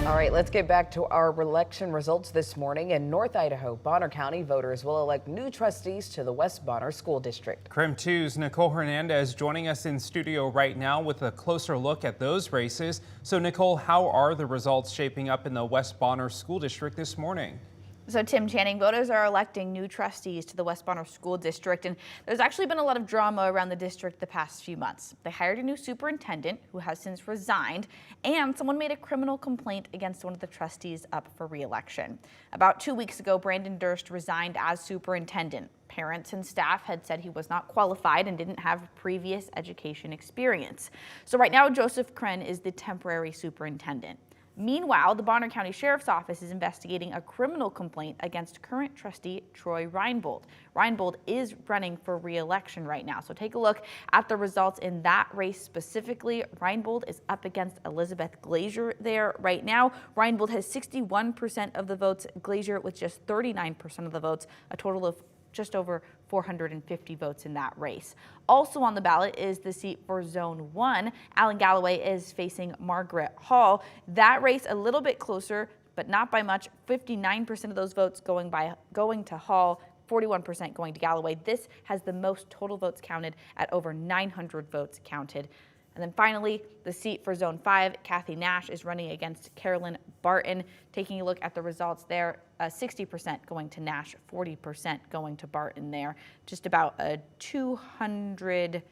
All right, let's get back to our election results this morning. In North Idaho, Bonner County voters will elect new trustees to the West Bonner School District. KREM 2's Nicole Hernandez joining us in studio right now with a closer look at those races. So Nicole, how are the results shaping up in the West Bonner School District this morning? So Tim Channing, voters are electing new trustees to the West Bonner School District, and there's actually been a lot of drama around the district the past few months. They hired a new superintendent who has since resigned, and someone made a criminal complaint against one of the trustees up for re-election. About 2 weeks ago, Brandon Durst resigned as superintendent. Parents and staff had said he was not qualified and didn't have previous education experience. So right now, Joseph Kren is the temporary superintendent. Meanwhile, the Bonner County Sheriff's Office is investigating a criminal complaint against current trustee Troy Reinbold. Reinbold is running for re-election right now, so take a look at the results in that race specifically. Reinbold is up against Elizabeth Glazier there right now. Reinbold has 61% of the votes, Glazier with just 39% of the votes, a total of just over 450 votes in that race. Also on the ballot is the seat for Zone 1. Alan Galloway is facing Margaret Hall. That race a little bit closer, but not by much. 59% of those votes going to Hall, 41% going to Galloway. This has the most total votes counted at over 900 votes counted. And then finally, the seat for Zone 5, Kathy Nash is running against Carolyn Barton. Taking a look at the results there, 60% going to Nash, 40% going to Barton there. Just about a 200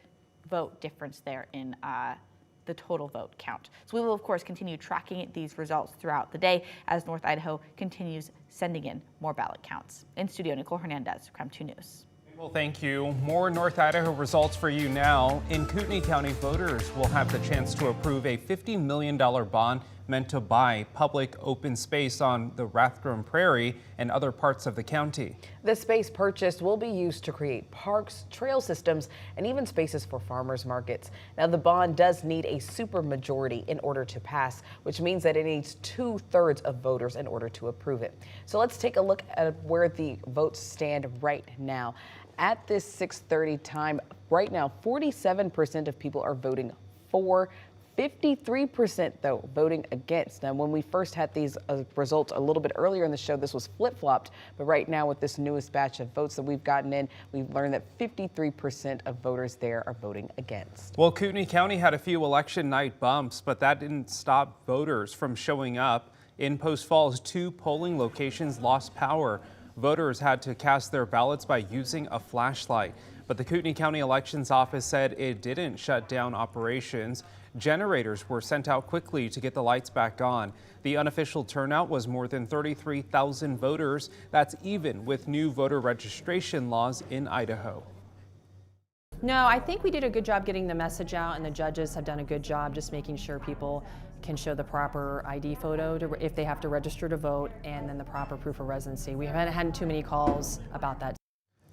vote difference there in the total vote count. So we will, of course, continue tracking these results throughout the day as North Idaho continues sending in more ballot counts. In studio, Nicole Hernandez, KREM 2 News. Well, thank you. More North Idaho results for you now. In Kootenai County, voters will have the chance to approve a $50 million bond meant to buy public open space on the Rathdrum Prairie and other parts of the county. The space purchased will be used to create parks, trail systems, and even spaces for farmers markets. Now, the bond does need a supermajority in order to pass, which means that it needs 2/3 of voters in order to approve it. So let's take a look at where the votes stand right now. At this 6:30 time, right now, 47% of people are voting for, 53% though voting against. Now, when we first had these results a little bit earlier in the show, this was flip-flopped, but right now with this newest batch of votes that we've gotten in, we've learned that 53% of voters there are voting against. Well, Kootenai County had a few election night bumps, but that didn't stop voters from showing up. In Post Falls, 2 polling locations lost power. Voters had to cast their ballots by using a flashlight, but the Kootenai County Elections Office said it didn't shut down operations. Generators were sent out quickly to get the lights back on. The unofficial turnout was more than 33,000 voters. That's even with new voter registration laws in Idaho. No, I think we did a good job getting the message out, and the judges have done a good job just making sure people can show the proper ID photo if they have to register to vote, and then the proper proof of residency. We haven't had too many calls about that.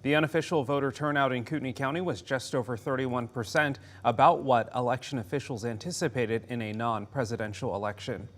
The unofficial voter turnout in Kootenai County was just over 31%, about what election officials anticipated in a non-presidential election.